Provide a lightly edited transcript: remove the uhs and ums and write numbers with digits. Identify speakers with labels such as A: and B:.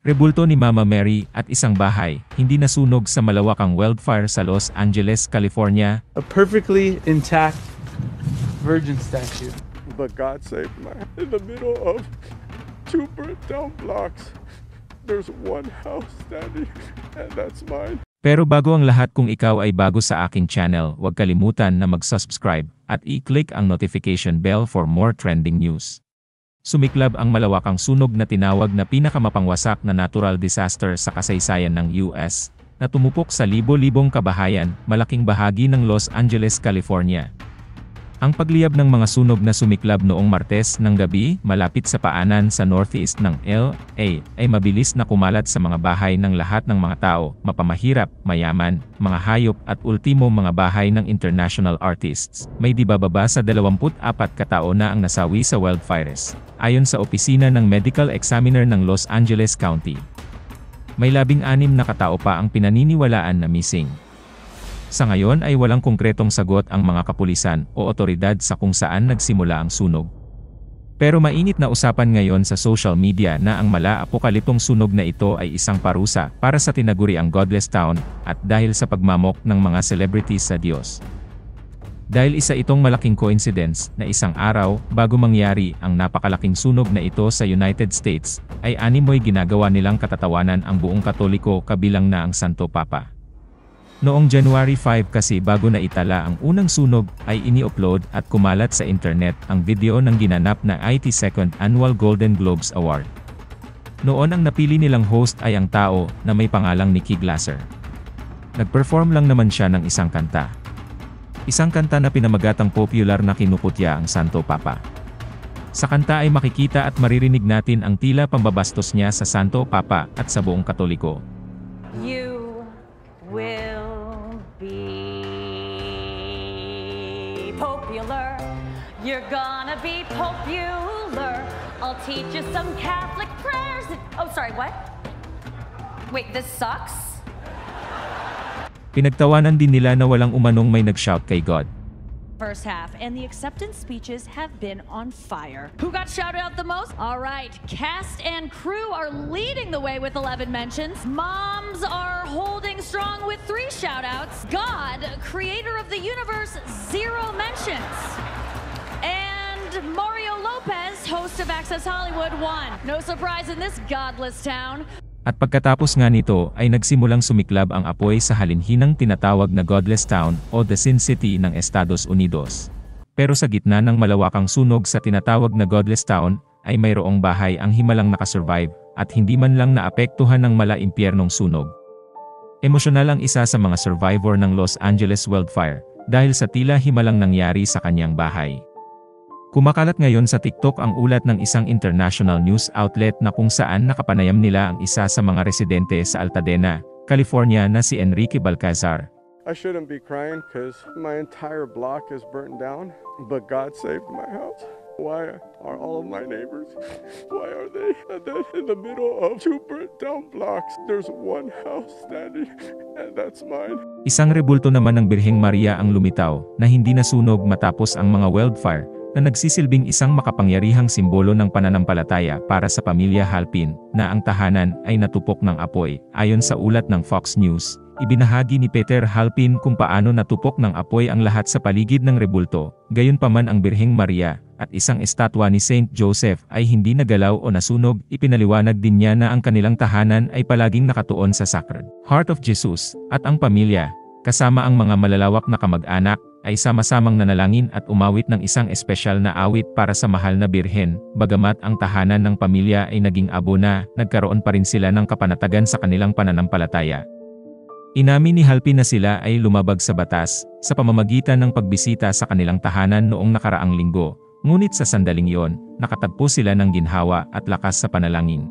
A: Rebulto ni Mama Mary at isang bahay, hindi nasunog sa malawakang wildfire sa Los Angeles, California.
B: A perfectly intact virgin statue.
C: But God saved my in the middle of two burnt down blocks. There's one house standing, and that's mine.
A: Pero bago ang lahat, kung ikaw ay bago sa aking channel, huwag kalimutan na mag-subscribe at i-click ang notification bell for more trending news. Sumiklab ang malawakang sunog na tinawag na pinakamapangwasak na natural disaster sa kasaysayan ng US, na tumupok sa libo-libong kabahayan, malaking bahagi ng Los Angeles, California. Ang pagliyab ng mga sunog na sumiklab noong Martes ng gabi, malapit sa paanan sa northeast ng LA, ay mabilis na kumalat sa mga bahay ng lahat ng mga tao, mapamahirap, mayaman, mga hayop at ultimo mga bahay ng international artists. May di bababa sa 24 katao na ang nasawi sa wildfires, ayon sa opisina ng medical examiner ng Los Angeles County. May 16 na katao pa ang pinaniniwalaan na missing. Sa ngayon ay walang konkretong sagot ang mga kapulisan o otoridad sa kung saan nagsimula ang sunog. Pero mainit na usapan ngayon sa social media na ang mala-apokaliptong sunog na ito ay isang parusa para sa tinaguriang Godless Town at dahil sa pagmamok ng mga celebrities sa Diyos. Dahil isa itong malaking coincidence na isang araw bago mangyari ang napakalaking sunog na ito sa United States, ay animoy ginagawa nilang katatawanan ang buong Katoliko kabilang na ang Santo Papa. Noong January 5 kasi bago na itala ang unang sunog, ay ini-upload at kumalat sa internet ang video ng ginanap na 82nd Annual Golden Globes Award. Noon ang napili nilang host ay ang tao na may pangalang Nikki Glaser. Nag-perform lang naman siya ng isang kanta. Isang kanta na pinamagatang popular na kinuputya ang Santo Papa. Sa kanta ay makikita at maririnig natin ang tila pambabastos niya sa Santo Papa at sa buong Katoliko.
D: You will be popular. You're gonna be popular. I'll teach you some Catholic prayers. Oh, sorry, what? Wait, this sucks?
A: Pinagtawanan din nila na walang umanong may nag-shout kay God.
D: First half, and the acceptance speeches have been on fire. Who got shouted out the most? All right, cast and crew are leading the way with 11 mentions. Moms are holding strong with 3 shout-outs. God, creator of the universe, 0 mentions. And Mario Lopez, host of Access Hollywood, 1. No surprise in this godless town.
A: At pagkatapos nga nito ay nagsimulang sumiklab ang apoy sa halinhinang tinatawag na Godless Town o The Sin City ng Estados Unidos. Pero sa gitna ng malawakang sunog sa tinatawag na Godless Town, ay mayroong bahay ang himalang nakasurvive at hindi man lang naapektuhan ng mala-impyernong sunog. Emosyonal ang isa sa mga survivor ng Los Angeles wildfire dahil sa tila himalang nangyari sa kanyang bahay. Kumakalat ngayon sa TikTok ang ulat ng isang international news outlet na kung saan nakapanayam nila ang isa sa mga residente sa Altadena, California na si Enrique Balcazar.
C: I shouldn't be crying because my entire block is burnt down, but God saved my house. Why are all of my neighbors? Why are they? And then in the middle of two burnt down blocks, there's one house standing, and that's mine.
A: Isang rebulto naman ng Birheng Maria ang lumitaw na hindi nasunog matapos ang mga wildfire, na nagsisilbing isang makapangyarihang simbolo ng pananampalataya para sa pamilya Halpin, na ang tahanan ay natupok ng apoy. Ayon sa ulat ng Fox News, ibinahagi ni Peter Halpin kung paano natupok ng apoy ang lahat sa paligid ng rebulto. Gayunpaman ang Birheng Maria at isang estatwa ni Saint Joseph ay hindi nagalaw o nasunog. Ipinaliwanag din niya na ang kanilang tahanan ay palaging nakatuon sa Sacred Heart of Jesus, at ang pamilya, kasama ang mga malalawak na kamag-anak, ay sama-samang nanalangin at umawit ng isang espesyal na awit para sa mahal na birhen. Bagamat ang tahanan ng pamilya ay naging abo na, nagkaroon pa rin sila ng kapanatagan sa kanilang pananampalataya. Inamin ni Halpin na sila ay lumabag sa batas, sa pamamagitan ng pagbisita sa kanilang tahanan noong nakaraang linggo, ngunit sa sandaling iyon, nakatagpo sila ng ginhawa at lakas sa panalangin.